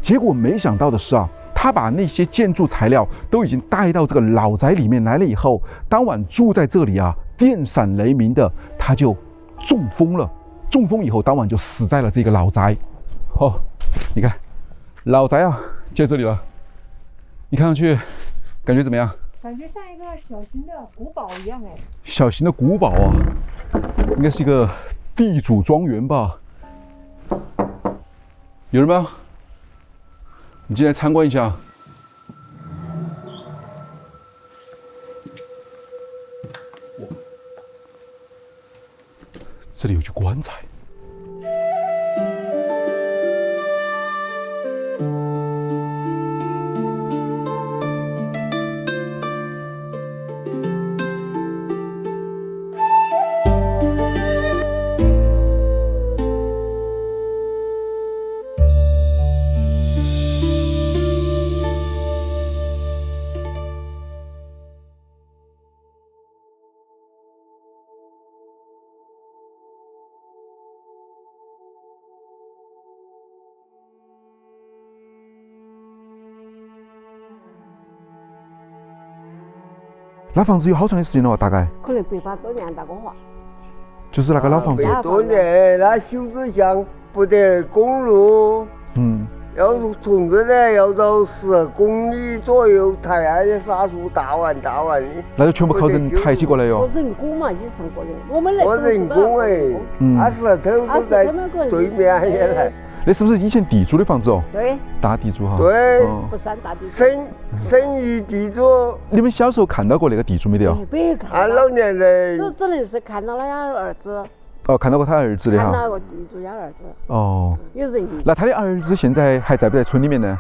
结果没想到的是啊，他把那些建筑材料都已经带到这个老宅里面来了以后，当晚住在这里啊，电闪雷鸣的，他就中风了。中风以后，当晚就死在了这个老宅。哦，你看，老宅啊，就在这里了。你看上去，感觉怎么样？感觉像一个小型的古堡一样哎。小型的古堡啊，应该是一个地主庄园吧？有人吗？我们进来参观一下。这里有具棺材。那房子有好长的时间了，大概可能100多年大个话。就是那个老房子。 100多年，那修子巷不得公路，要从这呢要走10公里左右，抬那些沙树大完的。那就全部靠人抬起过来哟。我人工嘛，也上过人。我们来我人工哎，那石头都在对面也来。那是不是以前地主的房子哦？对，大地主哈。对，不算大地主。生意地主。你们小时候看到过那个地主没得哦？没看。俺老年人。只能是看到了他儿子。哦，看到过他儿子的哈。看到过地主家儿子。哦。有人。那他的儿子现在还在不在村里面呢？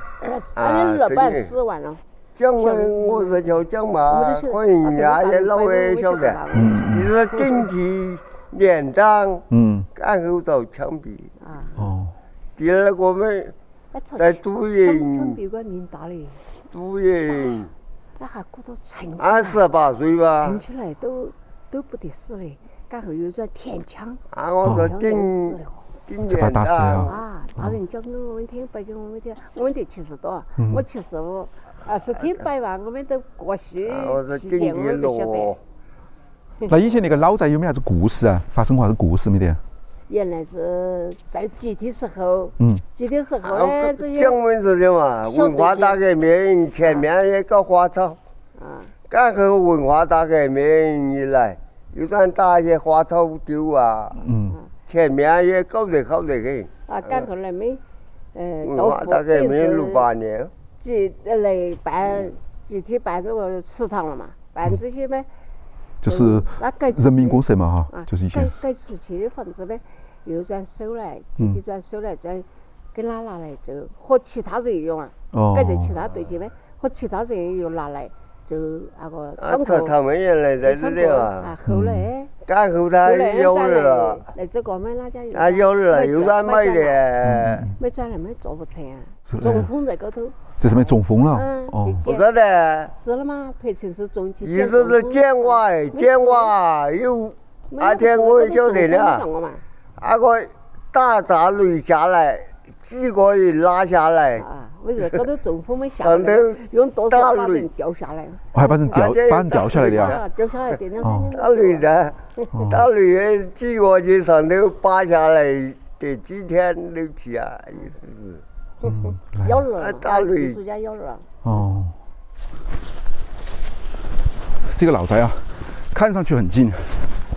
他的老板死完了。讲完我是就讲嘛，可能人家也老的晓得，你是顶替连长，然后遭枪毙。哦。第二个们在赌营。枪毙官命大嘞。赌营。那还骨头撑起来。俺18岁吧。撑起来都不得死嘞，然后又在填枪。我说顶连长。啊，大人讲我们听，白给我们听，我们得70多，我75。20天摆完，我们都过细节，我们不晓得。那以前那个老宅有没啥子故事啊？发生过啥子故事没得？原来是在集体时候，集体时候呢，这些讲文事情嘛，文化大革命前面也搞花草，然后文化大革命一来，又算打些花草丢啊，前面也搞得好得很。然后来没，文化大革命68年。来办集体办这个祠堂了嘛，办这些呗。就是人民公社嘛哈，就是以前改出去的房子呗，又转手来，集体转手来，再跟他拿来走，和其他人用啊，改在其他对接呗，和其他人又拿来走那个窗口。他们原来在这里嘛。后来。然后他有人了。来这个买哪家有？他有人了，又转买的。没转来没做不成啊，中风在高头。在上面中风了。不晓得。是了吗？陪城市中去。意思是捡瓦有。那天我也晓得了。那个打炸雷下来，几个人拉下来。为啥高头中风没下来？用多少把人吊下来？还把人吊下来的呀？吊下来，点2、3天。打雷噻，打雷几个去上头拔下来，得几天6、7啊，意思是。咬人了，打雷。住家咬人了。哦。这个老宅啊，看上去很近，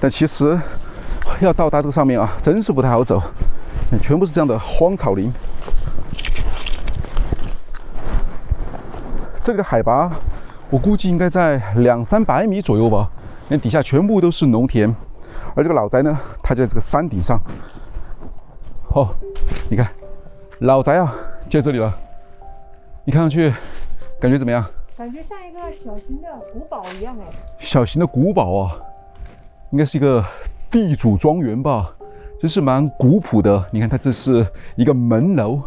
但其实要到达这个上面啊，真是不太好走，全部是这样的荒草林。这里的海拔，我估计应该在200、300米左右吧。那底下全部都是农田，而这个老宅呢，它就在这个山顶上。哦，你看，老宅啊，就在这里了。你看上去，感觉怎么样？感觉像一个小型的古堡一样哎。小型的古堡啊，应该是一个地主庄园吧，真是蛮古朴的。你看，它这是一个门楼，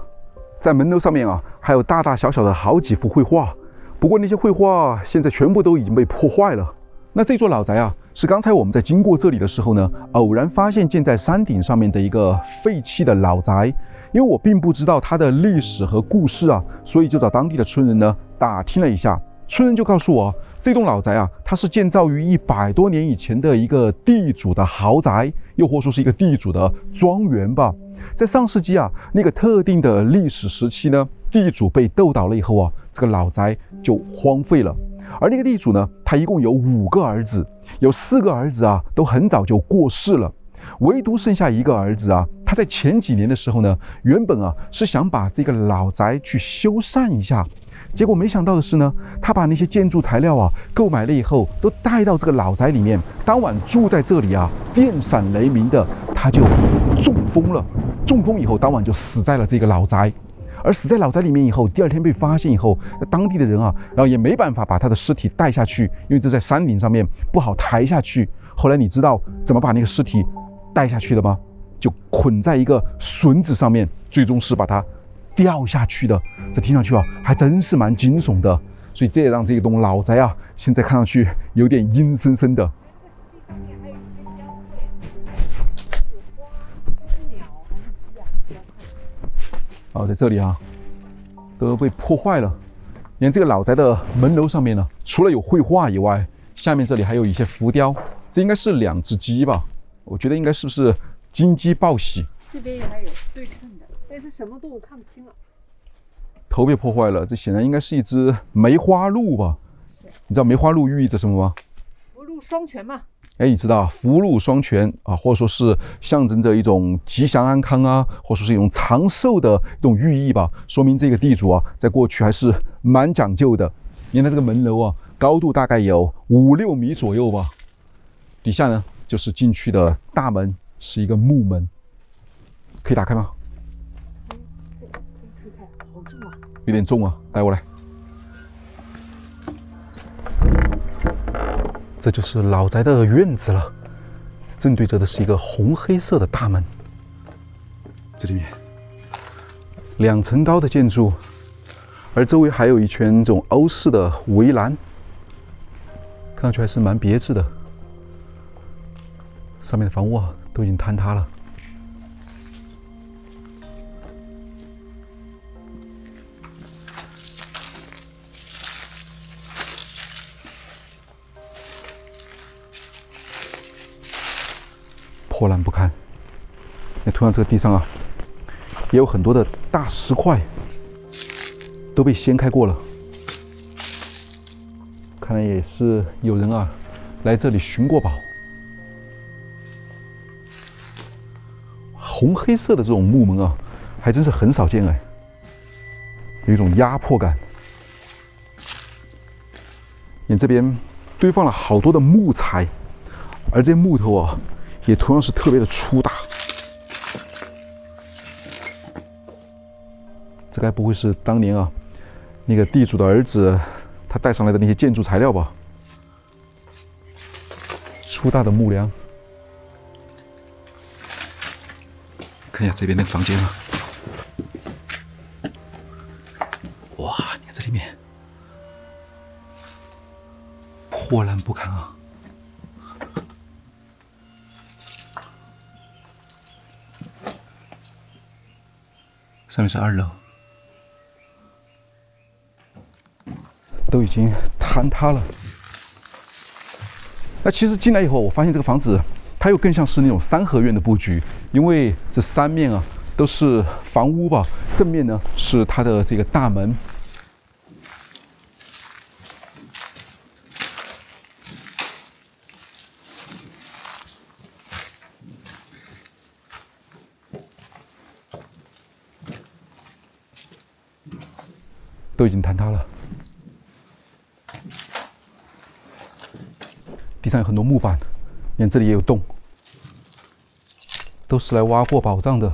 在门楼上面啊，还有大大小小的好几幅绘画。不过那些绘画现在全部都已经被破坏了。那这座老宅啊，是刚才我们在经过这里的时候呢，偶然发现建在山顶上面的一个废弃的老宅。因为我并不知道它的历史和故事啊，所以就找当地的村人呢打听了一下。村人就告诉我，这栋老宅啊，它是建造于100多年以前的一个地主的豪宅，又或说是一个地主的庄园吧。在上世纪啊，那个特定的历史时期呢，地主被斗倒了以后啊，这个老宅就荒废了。而那个地主呢，他一共有5个儿子，有4个儿子啊都很早就过世了，唯独剩下1个儿子啊，他在前几年的时候呢，原本啊是想把这个老宅去修缮一下。结果没想到的是呢，他把那些建筑材料啊购买了以后，都带到这个老宅里面。当晚住在这里啊，电闪雷鸣的，他就中风了。中风以后，当晚就死在了这个老宅。而死在老宅里面以后，第2天被发现以后，当地的人啊，然后也没办法把他的尸体带下去，因为这在山顶上面不好抬下去。后来你知道怎么把那个尸体带下去的吗？就捆在一个绳子上面，最终是把它掉下去的。这听上去啊，还真是蛮惊悚的。所以这也让这栋老宅啊，现在看上去有点阴森森的。哦，在这里啊，都被破坏了。连这个老宅的门楼上面呢，除了有绘画以外，下面这里还有一些浮雕。这应该是2只鸡吧？我觉得应该是不是金鸡报喜？这边也还有对称的，但是什么动物看不清了。头被破坏了，这显然应该是一只梅花鹿吧？你知道梅花鹿寓意着什么吗？福禄双全嘛。哎，你知道福禄双全啊，或者说是象征着一种吉祥安康啊，或者说是一种长寿的一种寓意吧。说明这个地主啊，在过去还是蛮讲究的。你看这个门楼啊，高度大概有5、6米左右吧。底下呢，就是进去的大门，是一个木门，可以打开吗？推开，好重啊！有点重啊，来，我来。这就是老宅的院子了，正对着的是一个红黑色的大门。这里面2层高的建筑，而周围还有一圈这种欧式的围栏，看上去还是蛮别致的。上面的房屋啊，都已经坍塌了。破烂不堪。那同样，这个地上啊，也有很多的大石块，都被掀开过了。看来也是有人啊，来这里寻过宝。红黑色的这种木门啊，还真是很少见哎，有一种压迫感。你这边堆放了好多的木材，而这些木头啊，也同样是特别的粗大。这该不会是当年啊，那个地主的儿子他带上来的那些建筑材料吧？粗大的木梁。看一下这边那个房间啊，哇，你看这里面破烂不堪啊！上面是2楼，都已经坍塌了。那其实进来以后，我发现这个房子它又更像是那种3合院的布局，因为这3面啊都是房屋吧，正面呢是它的这个大门。都已经坍塌了，地上有很多木板，你看这里也有洞，都是来挖过宝藏的。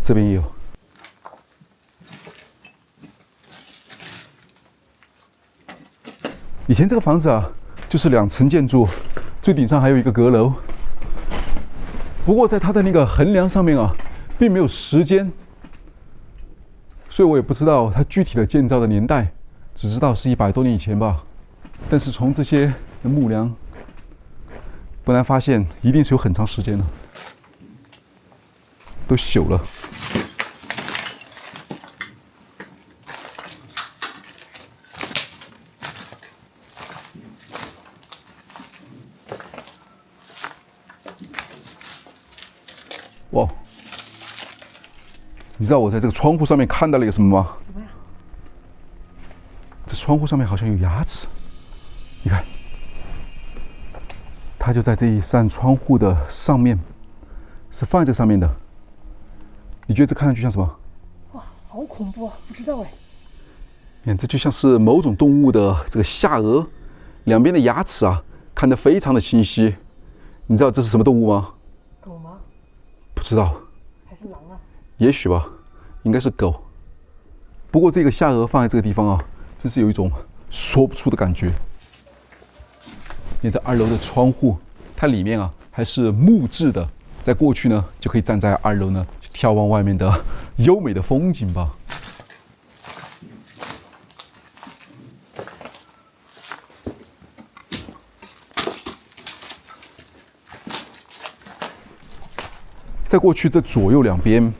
这边也有。以前这个房子啊，就是2层建筑，最顶上还有一个阁楼。不过在它的那个横梁上面啊，并没有时间。所以我也不知道它具体的建造的年代，只知道是100多年以前吧。但是从这些木梁，不难发现一定是有很长时间了。都朽了。哇！你知道我在这个窗户上面看到了一个什么吗？什么呀？这窗户上面好像有牙齿，你看，它就在这一扇窗户的上面，是放在这上面的。你觉得这看上去像什么？哇，好恐怖啊！不知道哎。你看，这就像是某种动物的这个下颚，两边的牙齿啊，看得非常的清晰。你知道这是什么动物吗？狗吗？不知道。还是狼啊？也许吧，应该是狗。不过这个下颚放在这个地方啊，真是有一种说不出的感觉。你这2楼的窗户，它里面啊还是木质的，在过去呢就可以站在2楼呢眺望外面的优美的风景吧。在过去这左右两边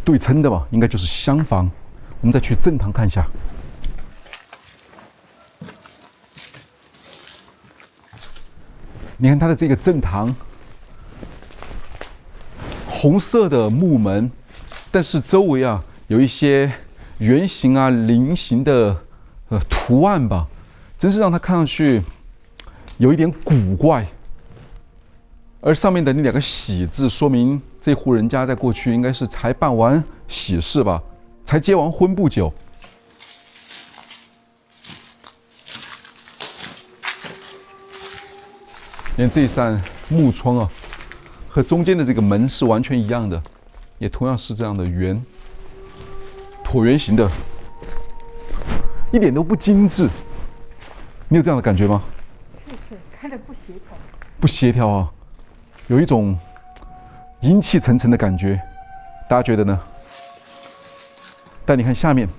对称的嘛，应该就是厢房。我们再去正堂看一下。你看它的这个正堂，红色的木门，但是周围啊有一些圆形啊、菱形的图案吧，真是让它看上去有一点古怪。而上面的那2个喜字，说明这户人家在过去应该是才办完喜事吧，才结完婚不久。连这一扇木窗啊，和中间的这个门是完全一样的，也同样是这样的椭圆形的，一点都不精致。你有这样的感觉吗？确实，看着不协调。不协调啊，有一种阴气沉沉的感觉，大家觉得呢？但你看下面，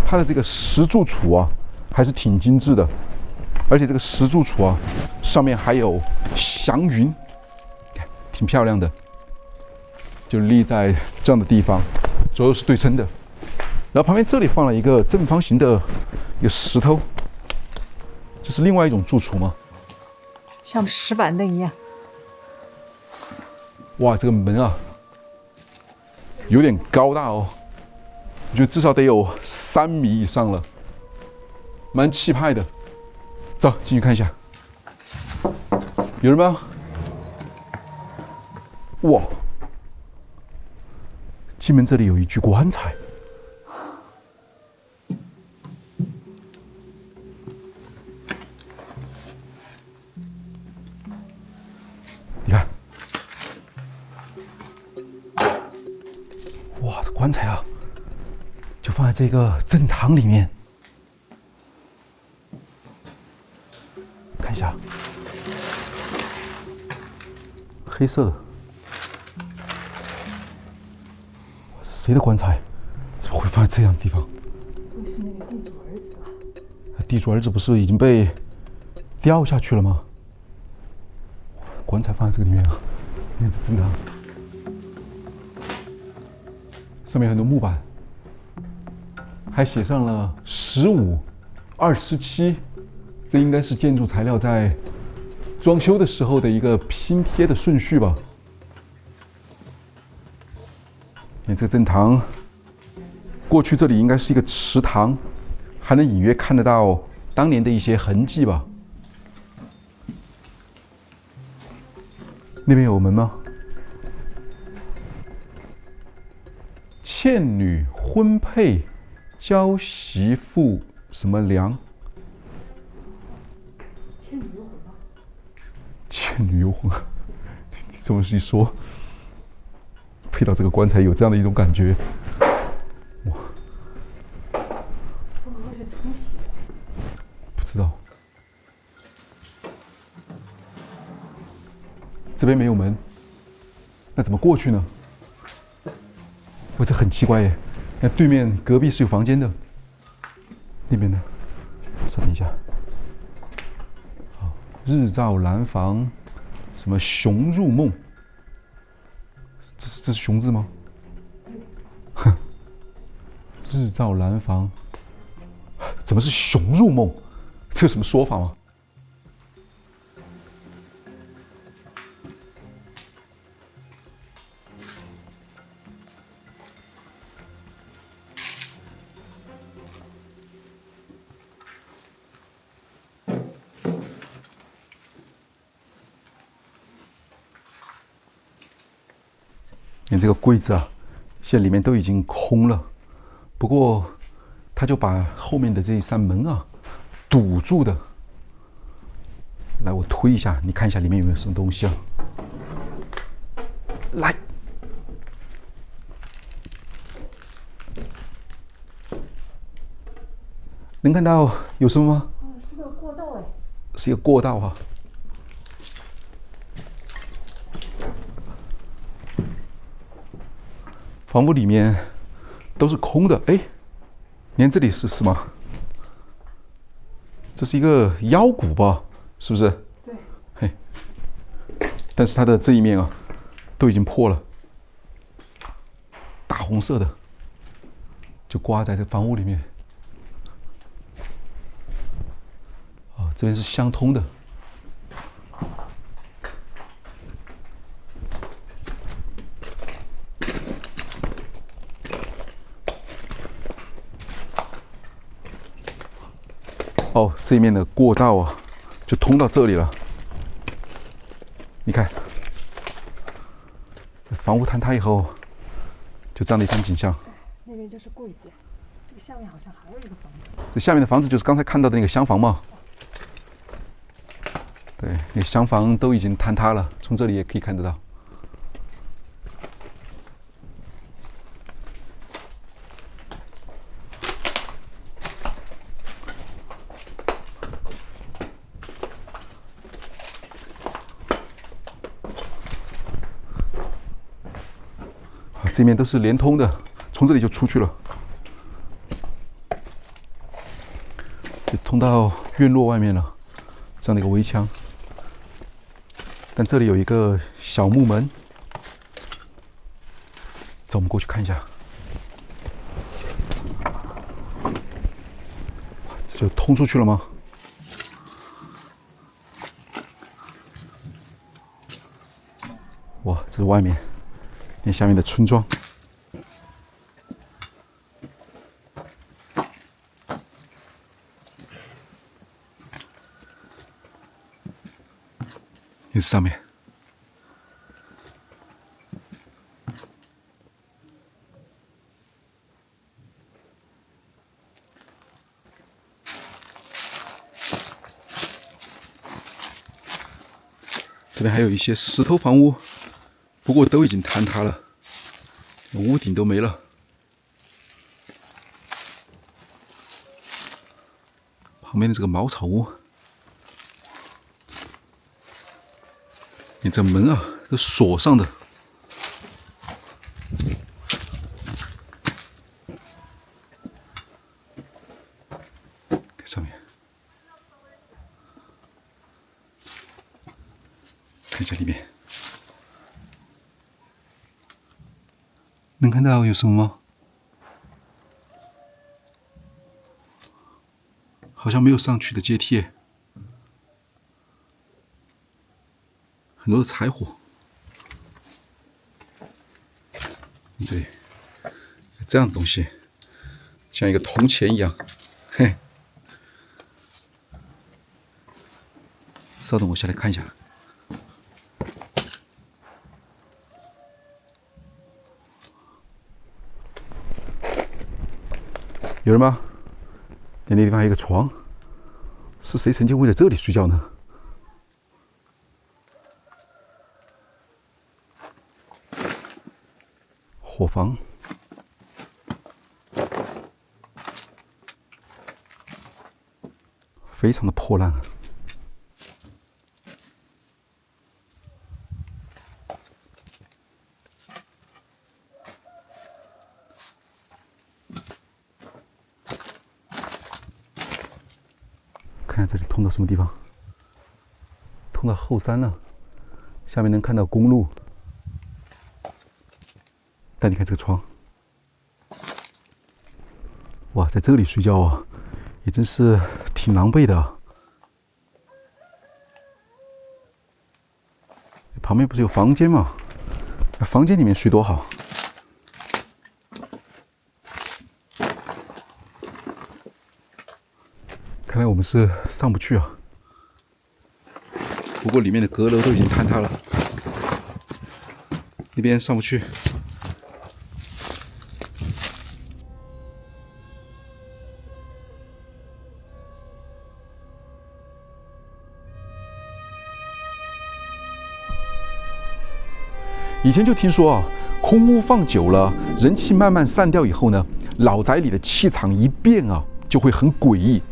它的这个石柱础啊，还是挺精致的，而且这个石柱础啊，上面还有祥云，挺漂亮的，就立在这样的地方，左右是对称的。然后旁边这里放了一个正方形的一个石头，这是另外一种柱础吗？像石板凳一样。哇，这个门啊，有点高大哦，我觉得至少得有3米以上了，蛮气派的。走，进去看一下，有人吗？哇，进门这里有一具棺材。你看，哇，这棺材啊，就放在这个正堂里面。看一下，黑色的，谁的棺材？怎么会放在这样的地方？会是那个地主儿子吧？地主儿子不是已经被掉下去了吗？棺材放在这个里面啊，你看这正堂，上面很多木板，还写上了15、27，这应该是建筑材料在装修的时候的一个拼贴的顺序吧。你看这个正堂，过去这里应该是一个池塘，还能隐约看得到当年的一些痕迹吧。那边有门吗？倩女婚配，娇媳妇什么良？倩女幽魂吗？倩女幽魂，这么一说，配到这个棺材有这样的一种感觉。哇，会不会是冲洗？不知道。这边没有门，那怎么过去呢？这很奇怪耶。那对面隔壁是有房间的，那边呢？稍等一下。好，日照蓝房，什么熊入梦？这是这是雄字吗？哼，日照蓝房，怎么是熊入梦？这有什么说法吗？连这个柜子啊，现在里面都已经空了。不过，他就把后面的这一扇门啊堵住的。来，我推一下，你看一下里面有没有什么东西啊？来，能看到有什么吗？是个过道哎。是一个过道啊。房屋里面都是空的，哎，连这里是什么？这是一个腰鼓吧？是不是？对。嘿，但是它的这一面啊，都已经破了，大红色的，就挂在这房屋里面。啊，这边是相通的。哦，这一面的过道啊，就通到这里了。你看，房屋坍塌以后，就这样的一番景象。那边就是柜子，这个下面好像还有一个房子。这下面的房子就是刚才看到的那个厢房嘛。对，那厢房都已经坍塌了，从这里也可以看得到。这面都是连通的，从这里就出去了，就通到院落外面了，这样的一个围墙。但这里有一个小木门，走，我们过去看一下。这就通出去了吗？哇，这是外面。看下面的村庄，也是上面。这边还有一些石头房屋。不过都已经坍塌了，屋顶都没了。旁边的这个茅草屋，你这门啊都锁上的。在上面，看一下里面。能看到有什么吗？好像没有上去的阶梯，很多的柴火。对，这样的东西，像一个铜钱一样，嘿。稍等，我下来看一下。有人吗？那地方还有一个床，是谁曾经会在这里睡觉呢？伙房，非常的破烂。看这里通到什么地方？通到后山了，下面能看到公路。但你看这个窗，哇，在这里睡觉啊，也真是挺狼狈的。旁边不是有房间吗？房间里面睡多好。看来我们是上不去啊。不过里面的阁楼都已经坍塌了，那边上不去。以前就听说啊，空屋放久了，人气慢慢散掉以后呢，老宅里的气场一变啊，就会很诡异。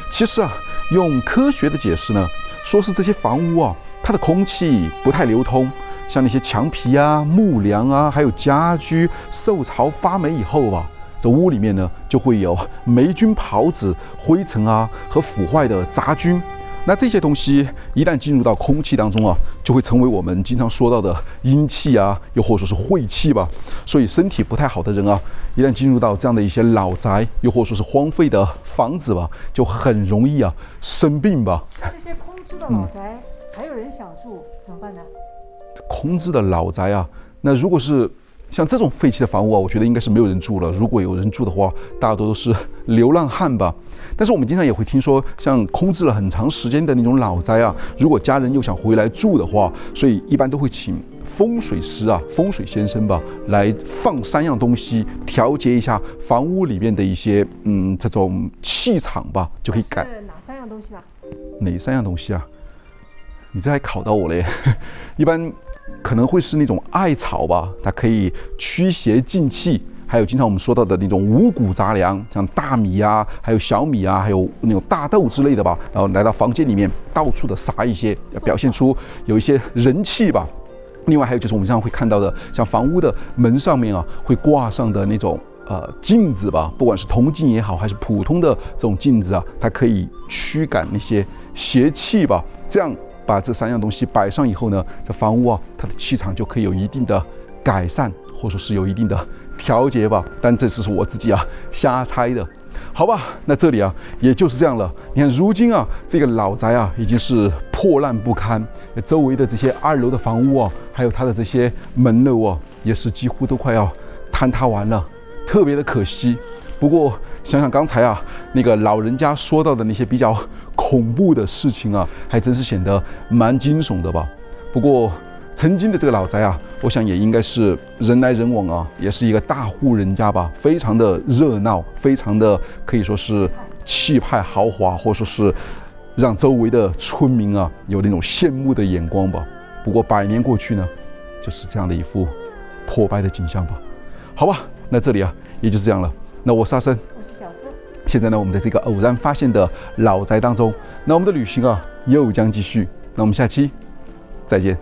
其实啊，用科学的解释呢，说是这些房屋啊，它的空气不太流通，像那些墙皮啊、木梁啊，还有家居受潮发霉以后啊，这屋里面呢就会有霉菌、孢子、灰尘啊和腐坏的杂菌。那这些东西一旦进入到空气当中啊，就会成为我们经常说到的阴气啊，又或者说是晦气吧。所以身体不太好的人啊，一旦进入到这样的一些老宅，又或者说是荒废的房子吧，就很容易啊生病吧。这些空置的老宅，还有人想住，怎么办呢？空置的老宅啊，那如果是像这种废弃的房屋啊，我觉得应该是没有人住了。如果有人住的话，大多都是流浪汉吧。但是我们经常也会听说，像空置了很长时间的那种老宅啊，如果家人又想回来住的话，所以一般都会请风水师啊、风水先生吧，来放3样东西，调节一下房屋里面的一些这种气场吧，就可以改。是哪3样东西啊？哪3样东西啊？你这还考到我嘞？一般可能会是那种艾草吧，它可以驱邪进气。还有经常我们说到的那种五谷杂粮，像大米啊，还有小米啊，还有那种大豆之类的吧，然后来到房间里面到处的撒一些，要表现出有一些人气吧。另外还有就是我们经常会看到的，像房屋的门上面啊，会挂上的那种镜子吧，不管是铜镜也好，还是普通的这种镜子啊，它可以驱赶那些邪气吧。这样把这3样东西摆上以后呢，这房屋啊，它的气场就可以有一定的改善，或者说是有一定的调节吧。但这只是我自己啊瞎猜的，好吧？那这里啊也就是这样了。你看，如今啊这个老宅啊已经是破烂不堪，周围的这些2楼的房屋啊，还有它的这些门楼啊，也是几乎都快要坍塌完了，特别的可惜。不过想想刚才啊那个老人家说到的那些比较恐怖的事情啊，还真是显得蛮惊悚的吧。不过曾经的这个老宅啊，我想也应该是人来人往啊，也是一个大户人家吧，非常的热闹，非常的可以说是气派豪华，或者说是让周围的村民啊有那种羡慕的眼光吧。不过100年过去呢，就是这样的一副破败的景象吧。好吧，那这里啊也就是这样了。那我是阿生，我是小付。现在呢，我们在这个偶然发现的老宅当中，那我们的旅行啊又将继续。那我们下期再见。